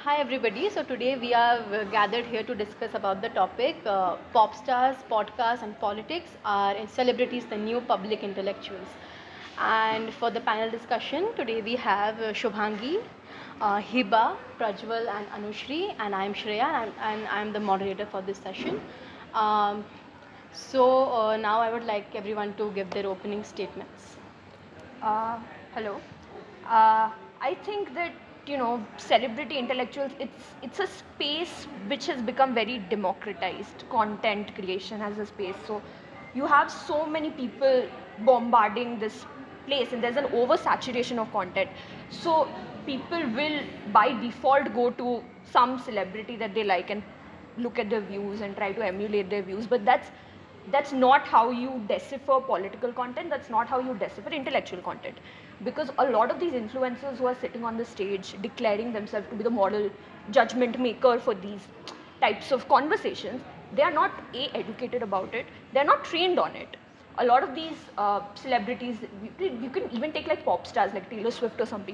Hi everybody. So today we are gathered here to discuss about the topic pop stars, podcasts and politics are celebrities the new public intellectuals. And for the panel discussion today we have Shubhangi, Hiba, Prajwal and Anushri, and I am Shreya, and I am the moderator for this session. Um, now I would like everyone to give their opening statements. Uh, Hello. Uh, I think that celebrity intellectuals. It's a space which has become very democratized. Content creation as a space. So you have so many people bombarding this place, and there's an oversaturation of content. So people will by default go to some celebrity that they like and look at their views and try to emulate their views. But that's not how you decipher political content. That's not how you decipher intellectual content, because a lot of these influencers who are sitting on the stage declaring themselves to be the model judgment maker for these types of conversations, they are not educated about it, they're not trained on it. A lot of these celebrities, you can even take like pop stars like Taylor Swift or some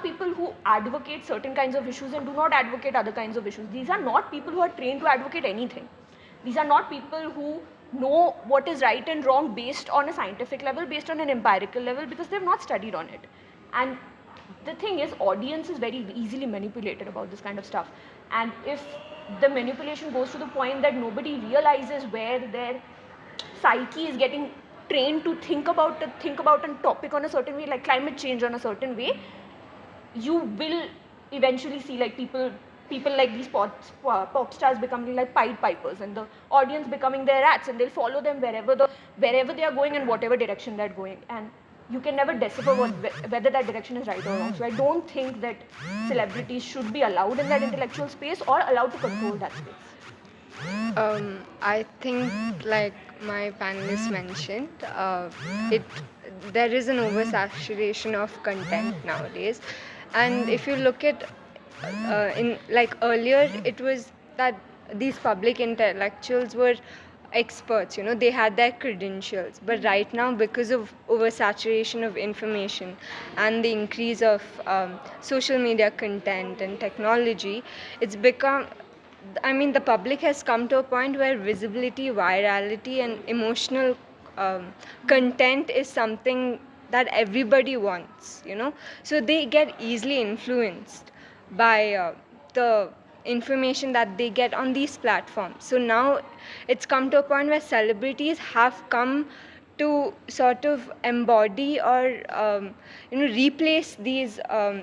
people who advocate certain kinds of issues and do not advocate other kinds of issues. These are not people who are trained to advocate anything. These are not people who know what is right and wrong based on a scientific level, based on an empirical level, because they've not studied on it. And the thing is, audience is very easily manipulated about this kind of stuff. And if the manipulation goes to the point that nobody realizes where their psyche is getting trained to think about a topic on a certain way, like climate change on a certain way, you will eventually see like people like these pop stars becoming like Pied Pipers, and the audience becoming their rats, and they'll follow them wherever they are going and whatever direction they're going, and you can never decipher whether that direction is right or wrong. So I don't think that celebrities should be allowed in that intellectual space or allowed to control that space. I think, like my panelists mentioned, it there is an oversaturation of content nowadays, and if you look at in like earlier, it was that these public intellectuals were experts, they had their credentials, but right now, because of oversaturation of information and the increase of social media content and technology, it's become, I mean, the public has come to a point where visibility, virality, and emotional content is something that everybody wants, So they get easily influenced by the information that they get on these platforms. So now it's come to a point where celebrities have come to sort of embody or replace these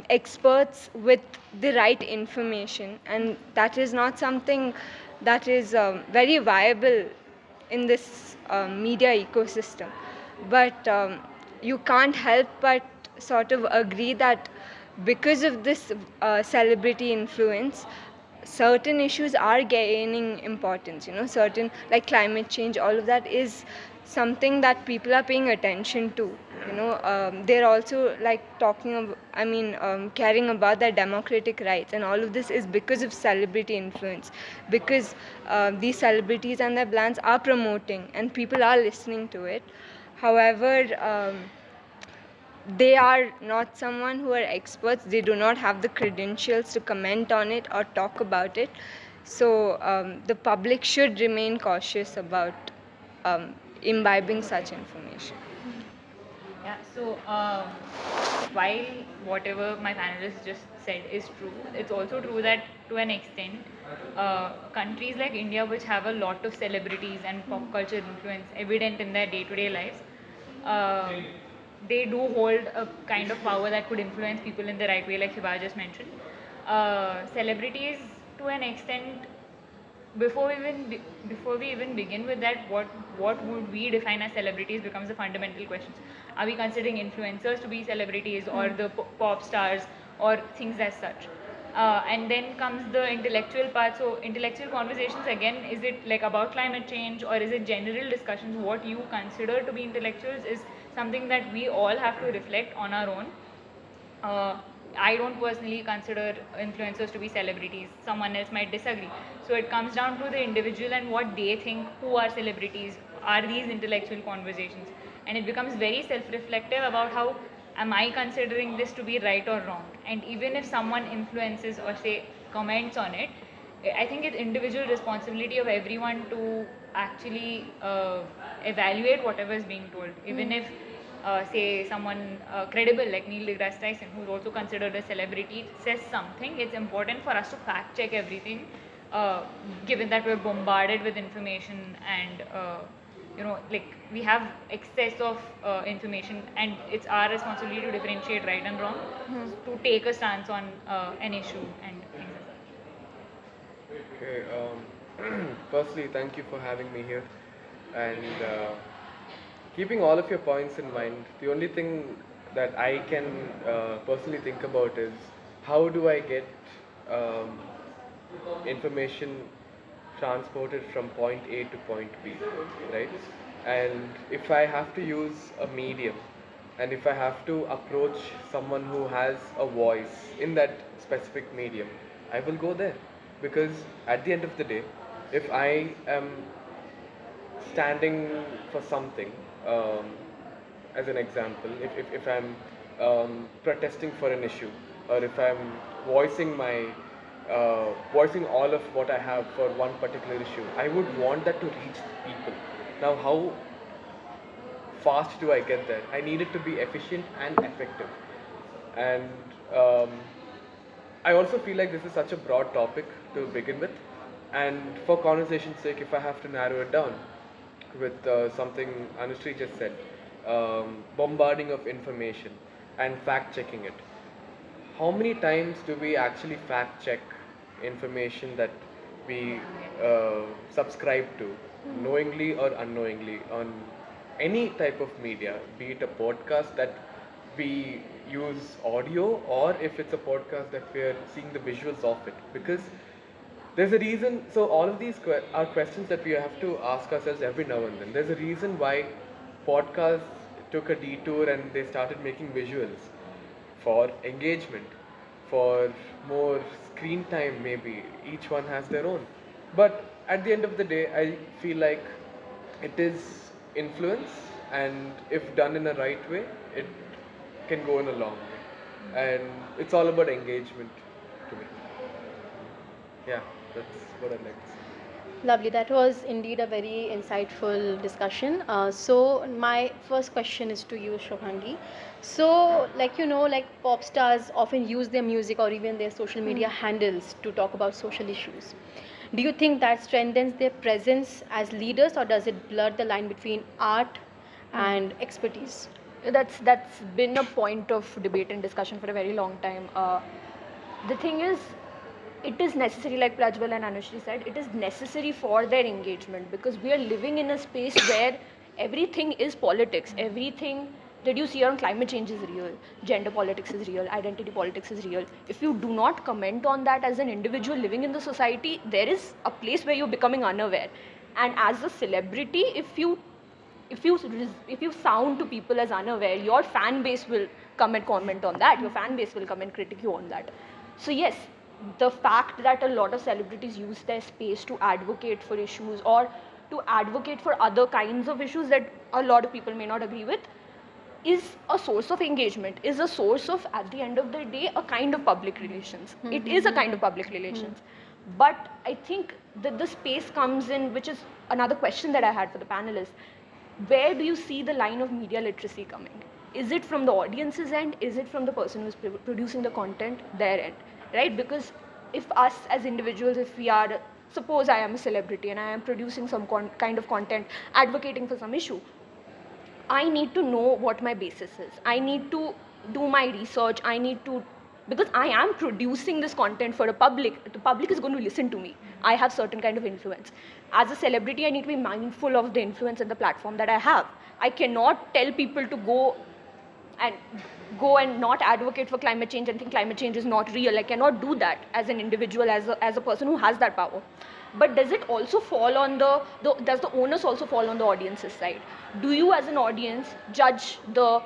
experts with the right information, and that is not something that is very viable in this media ecosystem. But you can't help but sort of agree that because of this celebrity influence, certain issues are gaining importance, certain like climate change, all of that is something that people are paying attention to. They're also like caring about their democratic rights, and all of this is because of celebrity influence, because these celebrities and their brands are promoting and people are listening to it. However, they are not someone who are experts. They do not have the credentials to comment on it or talk about it. So the public should remain cautious about imbibing such information. Yeah, so while whatever my panelists just said is true, it's also true that to an extent, countries like India, which have a lot of celebrities and pop culture influence evident in their day to day lives, uh, they do hold a kind of power that could influence people in the right way, like Hiba just mentioned. Celebrities, to an extent, before we even begin with that, what would we define as celebrities becomes a fundamental question. Are we considering influencers to be celebrities, or the pop stars, or things as such? And then comes the intellectual part. So intellectual conversations, again, is it like about climate change, or is it general discussions? What you consider to be intellectuals is something that we all have to reflect on our own. uh, I don't personally consider influencers to be celebrities. Someone else might disagree. So it comes down to the individual and what they think, who are celebrities, are these intellectual conversations. And it becomes very self reflective about how am I considering this to be right or wrong? And even if someone influences or say comments on it, I think it's individual responsibility of everyone to actually evaluate whatever is being told. Even if, say, someone credible like Neil deGrasse Tyson, who's also considered a celebrity, says something, it's important for us to fact check everything, given that we're bombarded with information and like we have excess of information, and it's our responsibility to differentiate right and wrong, to take a stance on an issue and things like that. Okay, firstly, thank you for having me here. And keeping all of your points in mind, the only thing that I can personally think about is how do I get um, information transported from point A to point B, right? And if I have to use a medium, and if I have to approach someone who has a voice in that specific medium, I will go there. Because at the end of the day, if I am standing for something, as an example, if I'm protesting for an issue, or if I'm voicing my voicing all of what I have for one particular issue, I would want that to reach people. Now, how fast do I get there? I need it to be efficient and effective. And I also feel like this is such a broad topic to begin with. And for conversation's sake, if I have to narrow it down with something Anushree just said, bombarding of information and fact checking it. How many times do we actually fact check information that we subscribe to, knowingly or unknowingly, on any type of media, be it a podcast that we use audio, or if it's a podcast that we're seeing the visuals of it? Because there's a reason. So all of these are questions that we have to ask ourselves every now and then. There's a reason why podcasts took a detour and they started making visuals for engagement, for more screen time. Maybe each one has their own, but at the end of the day, I feel like it is influence, and if done in a right way, it can go in a long way. And it's all about engagement to me. Yeah, that's what I'd like to say. Lovely. That was indeed a very insightful discussion. So my first question is to you, Shobhangi. So, like pop stars often use their music or even their social media handles to talk about social issues. Do you think that strengthens their presence as leaders, or does it blur the line between art and expertise? That's been a point of debate and discussion for a very long time. The thing is, it is necessary, like Prajwal and Anushree said, it is necessary for their engagement, because we are living in a space where everything is politics. Everything that you see around climate change is real, gender politics is real, identity politics is real. If you do not comment on that as an individual living in the society, there is a place where you're becoming unaware. And as a celebrity, if you sound to people as unaware, your fan base will come and comment on that, your fan base will come and critique you on that. So yes, the fact that a lot of celebrities use their space to advocate for issues, or to advocate for other kinds of issues that a lot of people may not agree with, is a source of engagement, is a source of, at the end of the day, a kind of public relations. It is a kind of public relations. But I think that the space comes in, which is another question that I had for the panelists. Where do you see the line of media literacy coming? Is it from the audience's end? Is it from the person who's producing the content, their end? Right? Because if us as individuals, if we are, suppose I am a celebrity and I am producing some kind of content, advocating for some issue, I need to know what my basis is. I need to do my research. I need to, because I am producing this content for a public, the public is going to listen to me. I have certain kind of influence. As a celebrity, I need to be mindful of the influence and the platform that I have. I cannot tell people to go and not advocate for climate change and think climate change is not real. I cannot do that as an individual, as a person who has that power. But does it also fall on does the onus also fall on the audience's side? Do you as an audience judge the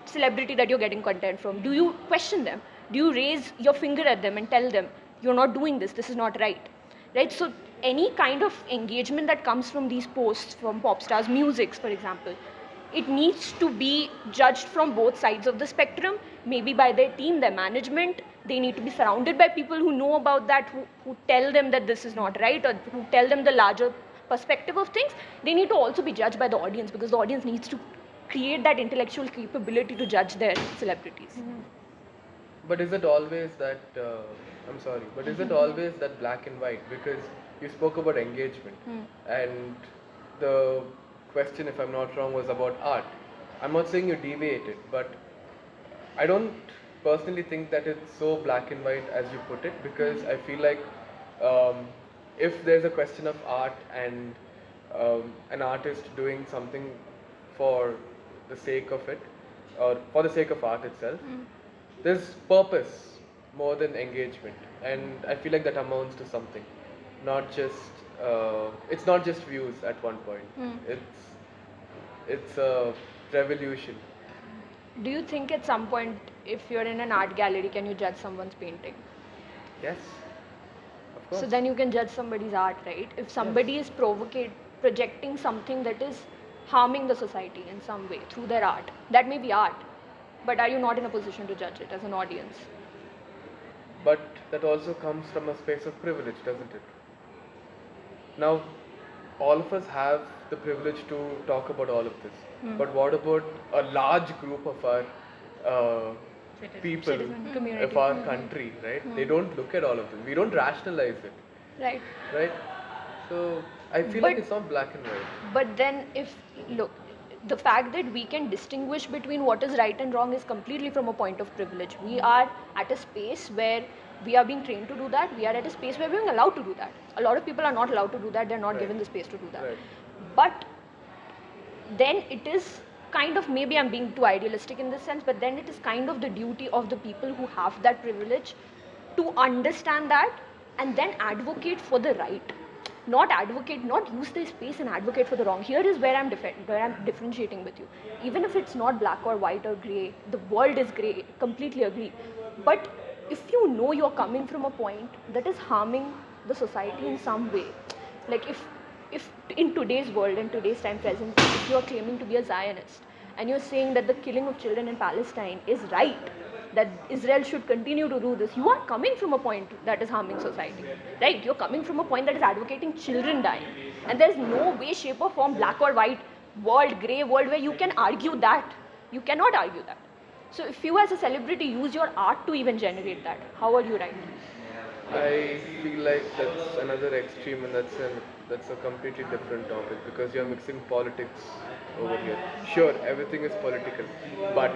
celebrity that you're getting content from? Do you question them? Do you raise your finger at them and tell them, you're not doing this, this is not right? Right? So any kind of engagement that comes from these posts, from pop stars, musics, for example, it needs to be judged from both sides of the spectrum, maybe by their team, their management. They need to be surrounded by people who know about that, who tell them that this is not right, or who tell them the larger perspective of things. They need to also be judged by the audience, because the audience needs to create that intellectual capability to judge their celebrities. But is it always that, I'm sorry, but is it always that black and white? Because you spoke about engagement, and the question, if I'm not wrong, was about art. I'm not saying you deviated, but I don't personally think that it's so black and white as you put it, because I feel like if there's a question of art and an artist doing something for the sake of it, or for the sake of art itself, there's purpose more than engagement, and I feel like that amounts to something, not just it's not just views at one point. It's a revolution. Do you think at some point, if you're in an art gallery, can you judge someone's painting? Yes, of course. So then you can judge somebody's art, right? If somebody is projecting something that is harming the society in some way through their art, that may be art, but are you not in a position to judge it as an audience? But that also comes from a space of privilege, doesn't it? Now, all of us have the privilege to talk about all of this. But what about a large group of our people, Citizen community. of our country, right? They don't look at all of this. We don't rationalize it, Right. right? So I feel like But- it's not black and white. But then look, the fact that we can distinguish between what is right and wrong is completely from a point of privilege. We are at a space where we are being trained to do that. We are at a space where we're being allowed to do that. A lot of people are not allowed to do that. They're not Right. given the space to do that. Right. But then it is kind of, maybe I'm being too idealistic in this sense, but then it is kind of the duty of the people who have that privilege to understand that and then advocate for the right. Not use their space and advocate for the wrong. Here is where I'm differentiating with you. Even if it's not black or white or grey, the world is grey, completely agree. But if you know you're coming from a point that is harming the society in some way, like if in today's world, in today's time present, if you're claiming to be a Zionist and you're saying that the killing of children in Palestine is right, that Israel should continue to do this, you are coming from a point that is harming society, right? You're coming from a point that is advocating children dying, and there's no way, shape or form, black or white world, grey world, where you can argue that. You cannot argue that. So if you as a celebrity use your art to even generate that, how are you right? I feel like that's another extreme, and that's a completely different topic, because you're mixing politics over here. Sure, everything is political, but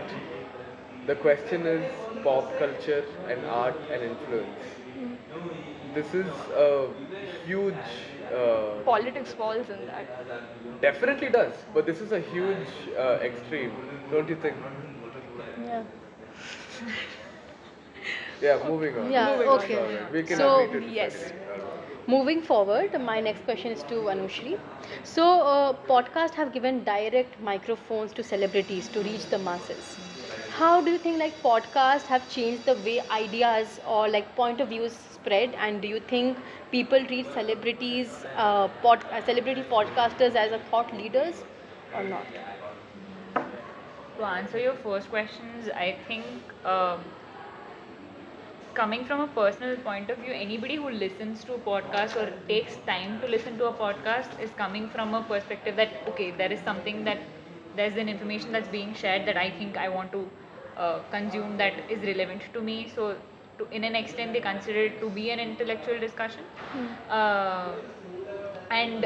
the question is pop culture and art and influence. This is a huge. Politics falls in that. Definitely does, but this is a huge extreme, don't you think? Yeah. Yeah, moving on. Yeah, Moving okay. on. Alright, we can So, agree to yes. disagree. Alright. Moving forward, my next question is to Anushri. So, podcasts have given direct microphones to celebrities to reach the masses. How do you think like podcasts have changed the way ideas or like point of views spread? And do you think people treat celebrities, celebrity podcasters as a thought leaders or not? To answer your first questions, I think coming from a personal point of view, anybody who listens to a podcast or takes time to listen to a podcast is coming from a perspective that, okay, there is something that there's an information that's being shared that I think I want to consume that is relevant to me. So, in an extent, they consider it to be an intellectual discussion. And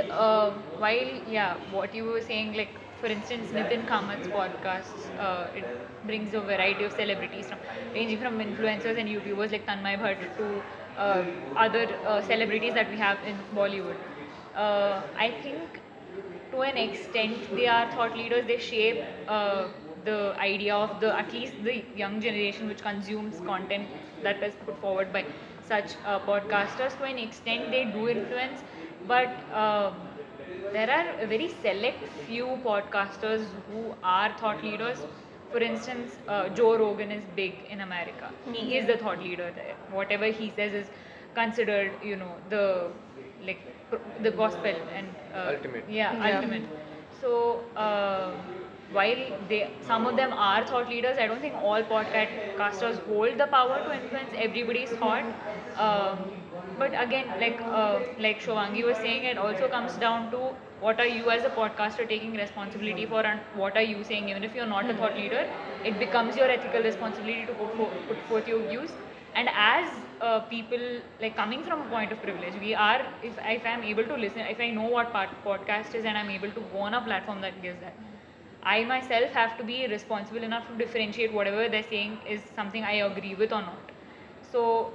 while, yeah, what you were saying, like, for instance, Nitin Kamat's podcasts, it brings a variety of celebrities ranging from influencers and YouTubers like Tanmay Bhatt to other celebrities that we have in Bollywood. I think to an extent they are thought leaders. They shape the idea of at least the young generation which consumes content that is put forward by such podcasters. To an extent they do influence, but there are a very select few podcasters who are thought leaders. For instance, Joe Rogan is big in America. He is the thought leader there. Whatever he says is considered, the gospel and Ultimate. Yeah, ultimate. So while some of them are thought leaders, I don't think all podcasters hold the power to influence everybody's thought. But again, like Shovangi was saying, it also comes down to what are you as a podcaster taking responsibility for, and what are you saying. Even if you're not a thought leader, it becomes your ethical responsibility to put forth your views. And as people like coming from a point of privilege, we are, if I'm able to listen, if I know what podcast is and I'm able to go on a platform that gives that, I myself have to be responsible enough to differentiate whatever they're saying is something I agree with or not. So,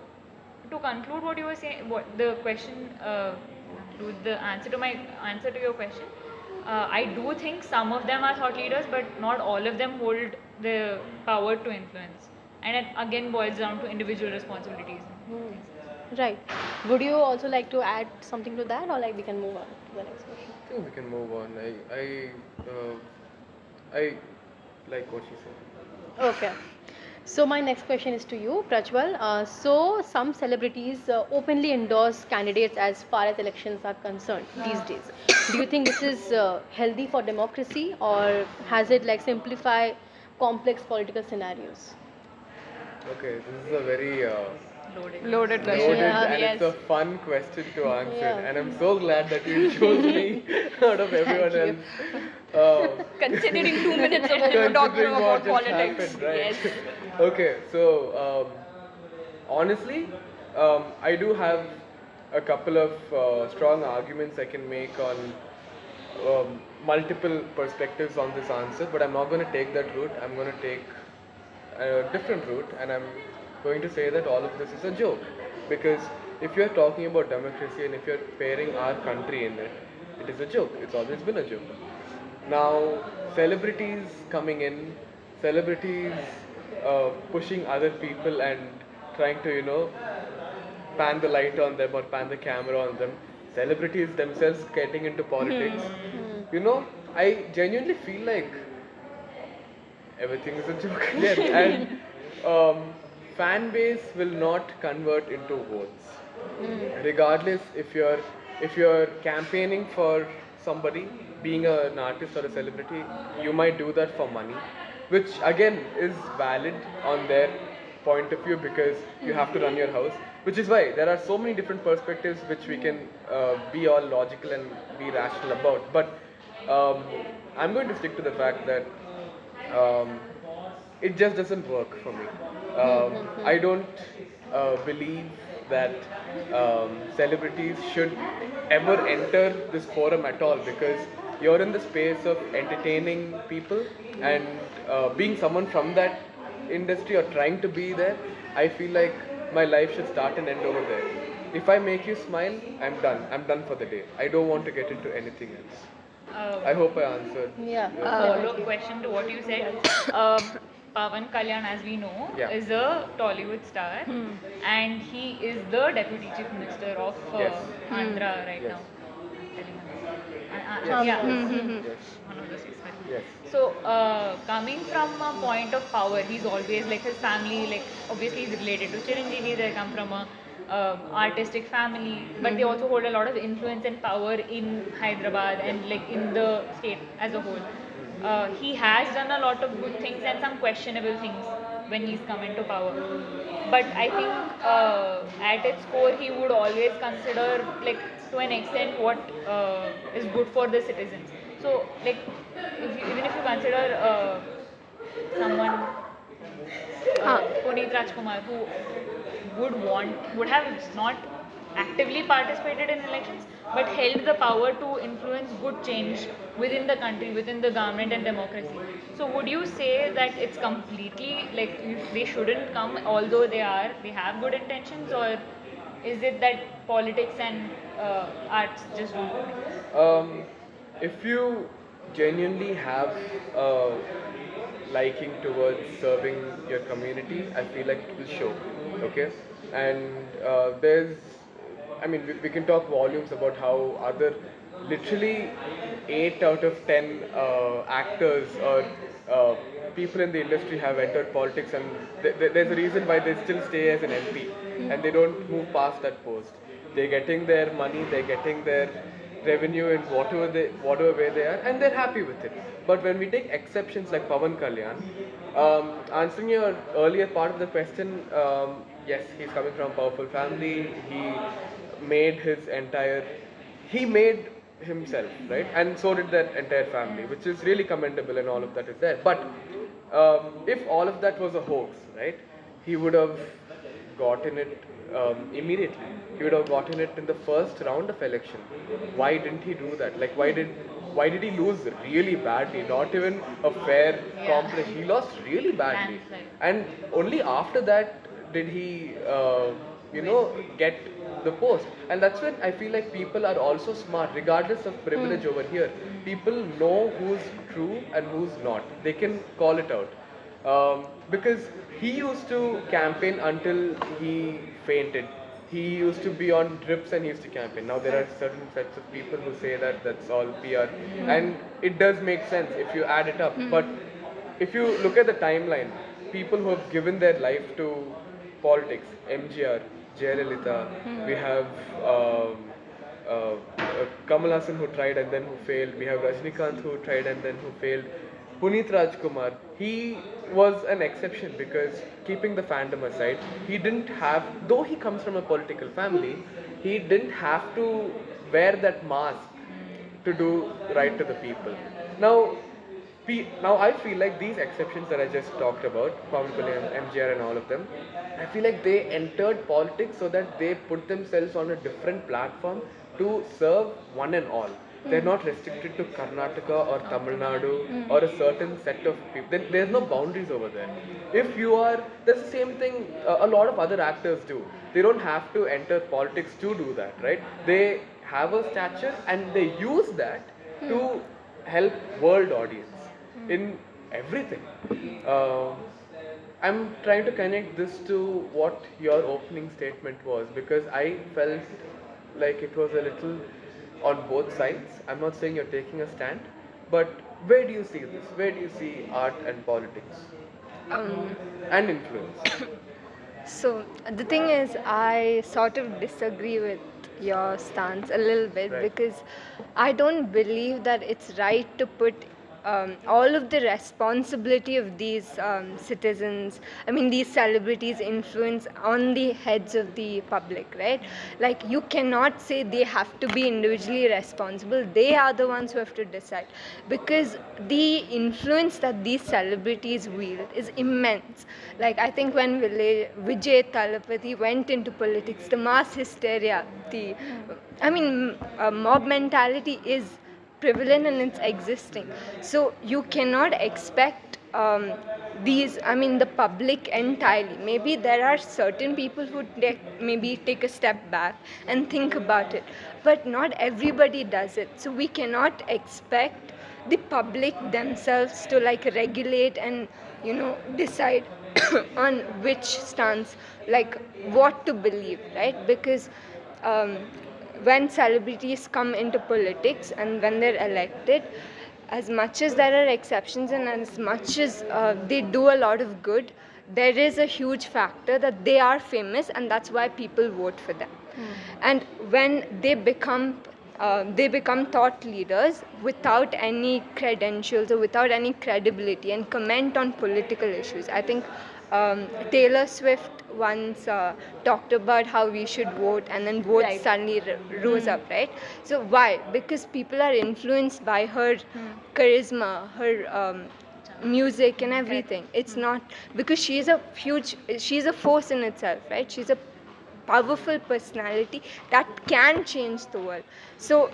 to conclude what you were saying, what the question, the answer to your question, I do think some of them are thought leaders, but not all of them hold the power to influence. And it again boils down to individual responsibilities. Right. Would you also like to add something to that, or like we can move on to the next question? I think we can move on. I like what she said. Okay. So my next question is to you, Prajwal. So some celebrities openly endorse candidates as far as elections are concerned these days. Do you think this is healthy for democracy, or has it like simplify complex political scenarios? Okay, this is a very Loaded question. loaded Yeah, and it's yes. a fun question to answer. Yeah. And I'm so glad that you chose me out of everyone Thank else. Considering 2 minutes of talking Considering what about just politics. happened, right? Yes. Okay, so honestly, I do have a couple of strong arguments I can make on multiple perspectives on this answer, but I'm not going to take that route. I'm going to take a different route, and I'm going to say that all of this is a joke. Because if you're talking about democracy and if you're pairing our country in it, it is a joke. It's always been a joke. Now, celebrities coming in, celebrities pushing other people and trying to, pan the light on them or pan the camera on them, celebrities themselves getting into politics. I genuinely feel like everything is a joke again. And fan base will not convert into votes. Regardless if you're campaigning for somebody, being an artist or a celebrity, you might do that for money, which again is valid on their point of view because you have to run your house. Which is why there are so many different perspectives which we can be all logical and be rational about. But I'm going to stick to the fact that um, it just doesn't work for me. I don't believe that celebrities should ever enter this forum at all because you're in the space of entertaining people and being someone from that industry or trying to be there. I feel like my life should start and end over there. If I make you smile, I'm done. I'm done for the day. I don't want to get into anything else. I hope I answered. Yeah. your Follow-up Definitely. question to what you said. Pawan Kalyan, as we know, Yeah. is a Tollywood star, and he is the Deputy Chief Minister of Yes. Andhra right Yes. now. Yes. Yeah, Yes. one of the states. Sorry. Yes. So, coming from a point of power, he's always like his family, like obviously he's related to Chiranjeevi, they come from a artistic family, but they also hold a lot of influence and power in Hyderabad and like in the state as a whole. He has done a lot of good things and some questionable things when he's come into power. But I think at its core, he would always consider, like to an extent, what is good for the citizens. So, like, even if you consider someone, Puneet Rajkumar, who would have not actively participated in elections, but held the power to influence good change within the country, within the government and democracy. So, would you say that it's completely like they shouldn't come, although they have good intentions, or is it that politics and arts just don't? If you genuinely have a liking towards serving your community, I feel like it will show. Okay, and I mean, we can talk volumes about how other, literally, 8 out of 10 actors or people in the industry have entered politics, and there's a reason why they still stay as an MP and they don't move past that post. They're getting their money, they're getting their revenue in whatever way they are, and they're happy with it. But when we take exceptions like Pavan Kalyan, answering your earlier part of the question, yes, he's coming from a powerful family. He made himself, right? And so did that entire family, which is really commendable, and all of that is there. But if all of that was a hoax, right, he would have gotten it immediately. He would have gotten it in the first round of election. Why didn't he do that? Like, why did he lose really badly? Not even a fair competition. He lost really badly, Landslide. and only after that did he, get the post. And that's when I feel like people are also smart, regardless of privilege over here. People know who's true and who's not. They can call it out. Because he used to campaign until he fainted. He used to be on drips and he used to campaign. Now there are certain sets of people who say that that's all PR, and it does make sense if you add it up. But if you look at the timeline, people who have given their life to politics, MGR, Jayalalitha, we have Kamal Hassan who tried and then who failed. We have Rajnikant who tried and then who failed. Puneet Rajkumar, he was an exception because, keeping the fandom aside, he didn't have, though he comes from a political family, he didn't have to wear that mask to do right to the people. Now, now I feel like these exceptions that I just talked about, Pawan Kalyan, MGR and all of them, I feel like they entered politics so that they put themselves on a different platform to serve one and all. They're not restricted to Karnataka or Tamil Nadu or a certain set of people. There's no boundaries over there. If you are, that's the same thing a lot of other actors do. They don't have to enter politics to do that, right? They have a stature and they use that to help world audience in everything. I'm trying to connect this to what your opening statement was, because I felt like it was a little on both sides. I'm not saying you're taking a stand, but where do you see this? Where do you see art and politics and influence? So the thing is, I sort of disagree with your stance a little bit, Right. because I don't believe that it's right to put all of the responsibility of these citizens, I mean these celebrities' influence on the heads of the public, right? Like, you cannot say they have to be individually responsible. They are the ones who have to decide, because the influence that these celebrities wield is immense. Like, I think when Vijay Talapati went into politics, the mass hysteria, mob mentality is prevalent and it's existing. So you cannot expect the public entirely. Maybe there are certain people who maybe take a step back and think about it, but not everybody does it. So we cannot expect the public themselves to like regulate and decide on which stance, like what to believe, right? Because um, when celebrities come into politics and when they're elected, as much as there are exceptions and as much as they do a lot of good, there is a huge factor that they are famous and that's why people vote for them. And when they become thought leaders without any credentials or without any credibility and comment on political issues. I think Taylor Swift once talked about how we should vote, and then votes Right. suddenly rose up, right? So why? Because people are influenced by her charisma, her music and everything. It's not because she's a force in itself, right? She's a powerful personality that can change the world. So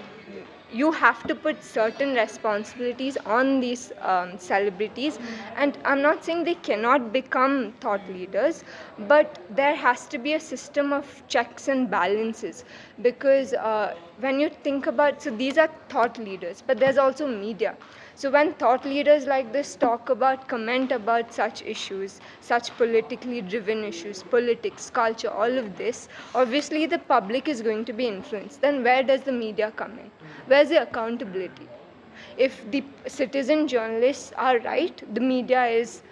you have to put certain responsibilities on these celebrities, and I'm not saying they cannot become thought leaders, but there has to be a system of checks and balances, because when you think about, so these are thought leaders, but there's also media. So when thought leaders like this talk about, comment about such issues, such politically driven issues, politics, culture, all of this, obviously the public is going to be influenced. Then where does the media come in? Where's the accountability? If the citizen journalists are right, the media is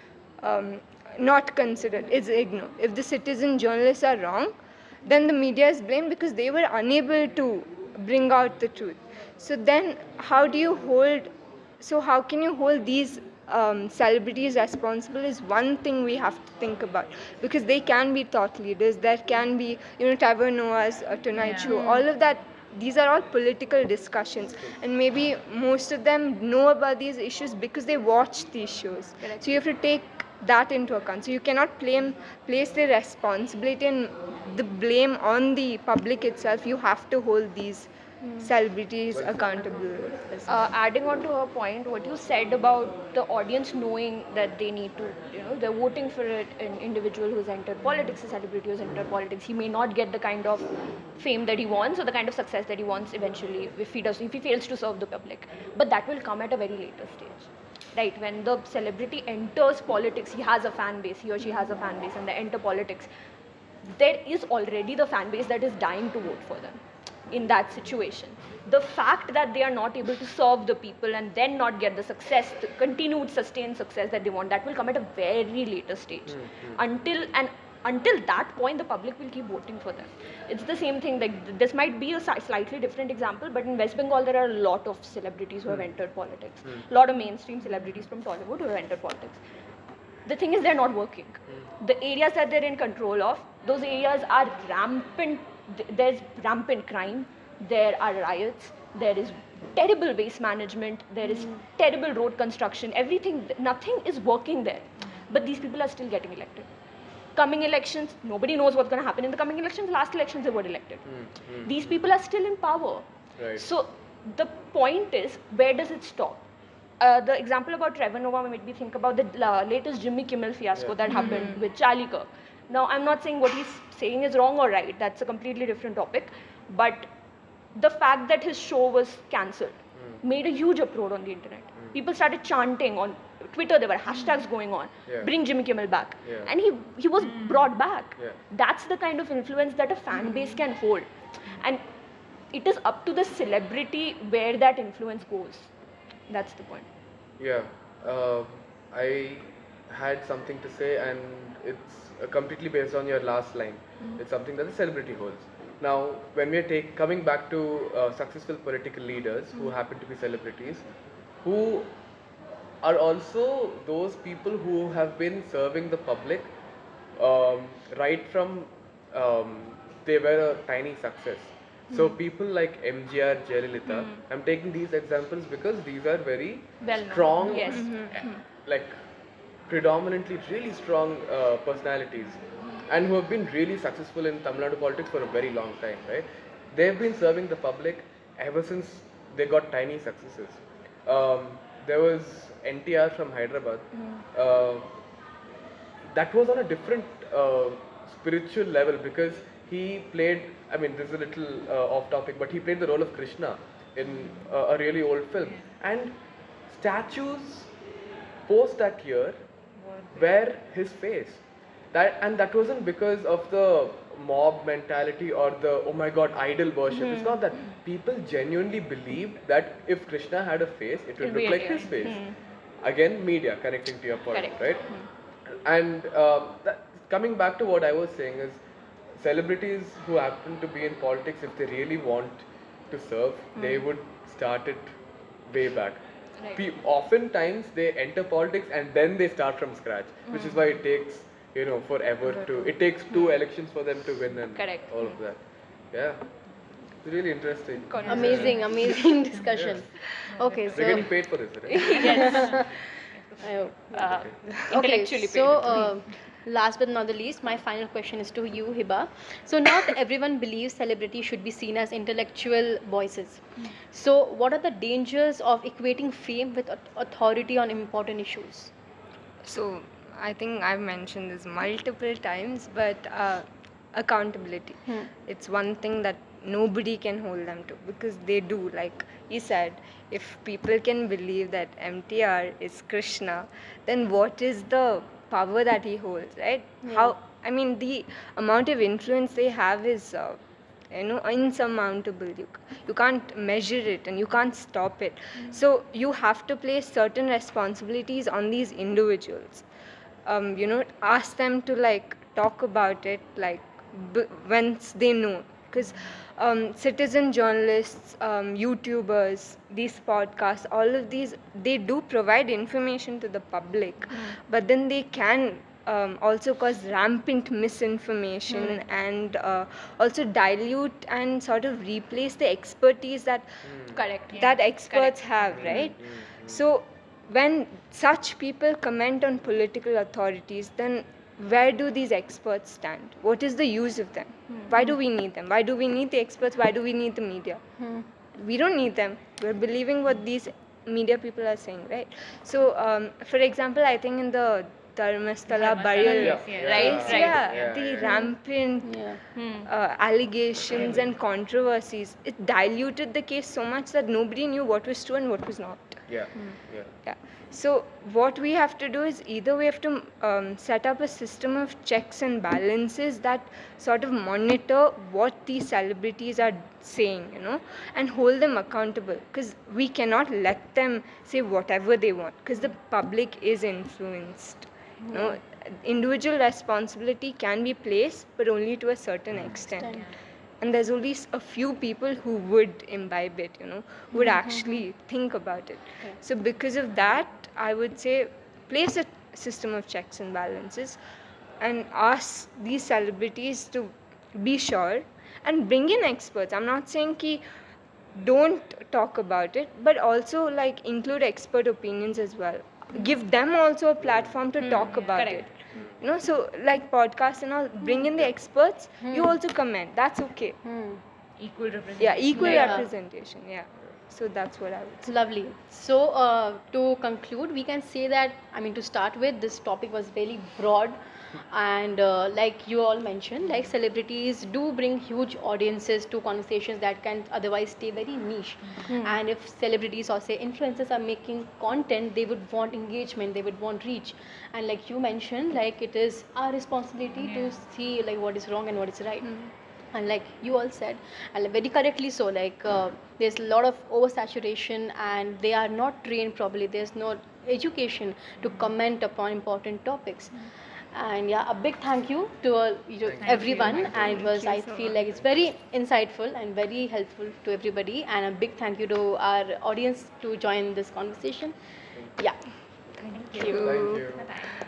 not considered, is ignored. If the citizen journalists are wrong, then the media is blamed because they were unable to bring out the truth. So then, how do you hold? So how can you hold these celebrities responsible? Is one thing we have to think about, because they can be thought leaders. There can be, Trevor Noah's Tonight Show. All of that. These are all political discussions, and maybe most of them know about these issues because they watch these shows. Correct. So you have to take that into account. So you cannot place the responsibility and the blame on the public itself. You have to hold these celebrities accountable as well. Adding on to her point, what you said about the audience knowing that they need to, they're voting for an individual who's entered politics, a celebrity who's entered politics. He may not get the kind of fame that he wants or the kind of success that he wants eventually if he fails to serve the public. But that will come at a very later stage. Right, when the celebrity enters politics, he has a fan base, he or she has a fan base, and they enter politics, there is already the fan base that is dying to vote for them in that situation. The fact that they are not able to serve the people and then not get the success, the continued sustained success that they want, that will come at a very later stage. Until that point, the public will keep voting for them. It's the same thing. Like, this might be a slightly different example, but in West Bengal there are a lot of celebrities who have entered politics. A lot of mainstream celebrities from Tollywood who have entered politics. The thing is, they're not working. The areas that they're in control of, those areas are rampant. There's rampant crime. There are riots. There is terrible waste management. There is terrible road construction. Everything, nothing is working there. But these people are still getting elected. Coming elections, nobody knows what's going to happen in the coming elections. Last elections, they were elected. These people are still in power. Right. So the point is, where does it stop? The example about Trevor Noah made me think about the latest Jimmy Kimmel fiasco that happened with Charlie Kirk. Now, I'm not saying what he's saying is wrong or right. That's a completely different topic. But the fact that his show was cancelled made a huge uproar on the internet. People started chanting on Twitter. There were hashtags going on. Bring Jimmy Kimmel back. And he was brought back. That's the kind of influence that a fan base can hold. And it is up to the celebrity where that influence goes. That's the point. Yeah, I had something to say, and it's completely based on your last line. It's something that the celebrity holds. Now, when we're coming back to successful political leaders who happen to be celebrities, who are also those people who have been serving the public right from they were a tiny success. So people like MGR, Jayalalitha, I'm taking these examples because these are very Well-known. strong, Yes. like predominantly really strong personalities, and who have been really successful in Tamil Nadu politics for a very long time, right? They've been serving the public ever since they got tiny successes. There was NTR from Hyderabad. That was on a different spiritual level because he played, I mean, this is a little off topic, but he played the role of Krishna in a really old film. And statues post that year were his face. That wasn't because of the mob mentality or the, oh my god, idol worship. It's not that. People genuinely believed that if Krishna had a face, it would look like his face. Again, media connecting to your point, Correct. right? And coming back to what I was saying is, celebrities who happen to be in politics, if they really want to serve, they would start it way back. Right. Oftentimes they enter politics and then they start from scratch, which is why it takes forever to. It takes 2 elections for them to win and Correct. all of that. Yeah, it's really interesting. Amazing discussion. Okay, We're getting paid for this, right? Yes. okay, Intellectually so last but not the least, my final question is to you, Hiba. So not everyone believes celebrities should be seen as intellectual voices. So what are the dangers of equating fame with authority on important issues? So I think I've mentioned this multiple times, but accountability. It's one thing that nobody can hold them to, because they do. Like he said, if people can believe that MTR is Krishna, then what is the power that he holds, right? How, I mean, the amount of influence they have is insurmountable. You can't measure it and you can't stop it. So you have to place certain responsibilities on these individuals. Ask them to like talk about it, like once they know. because citizen journalists, YouTubers, these podcasts, all of these, they do provide information to the public, but then they can also cause rampant misinformation and also dilute and sort of replace the expertise that Correct. that experts have, right? So when such people comment on political authorities, then where do these experts stand? What is the use of them? Why do we need them? Why do we need the experts? Why do we need the media? We don't need them. We're believing what these media people are saying, right? So, for example, I think in the Dharmasthala burial, yes, yes. case, Yeah, the yeah. rampant allegations and controversies, it diluted the case so much that nobody knew what was true and what was not. Yeah, yeah. Yeah. So what we have to do is either we have to set up a system of checks and balances that sort of monitor what these celebrities are saying, you know, and hold them accountable, because we cannot let them say whatever they want, because the public is influenced. You know, individual responsibility can be placed, but only to a certain extent. And there's only a few people who would imbibe it, you know, who would actually think about it. So because of that, I would say place a system of checks and balances and ask these celebrities to be sure and bring in experts. I'm not saying ki don't talk about it, but also like include expert opinions as well. Give them also a platform to talk about it. You know, so like podcasts and all, bring in the experts. You also comment. That's okay. Equal representation. Yeah, equal Yeah. representation. Yeah. So that's what I would It's say. lovely. So, to conclude, we can say that, I mean, to start with, this topic was really broad, and like you all mentioned, like celebrities do bring huge audiences to conversations that can otherwise stay very niche. And if celebrities or say influencers are making content, they would want engagement, they would want reach. And like you mentioned, like it is our responsibility to see like what is wrong and what is right. And like you all said, and very correctly so, like there's a lot of oversaturation and they are not trained properly, there's no education to comment upon important topics. And yeah, a big thank you to all, everyone, and it was, I feel like it's very insightful and very helpful to everybody, and a big thank you to our audience to join this conversation. Yeah. Thank Thank you.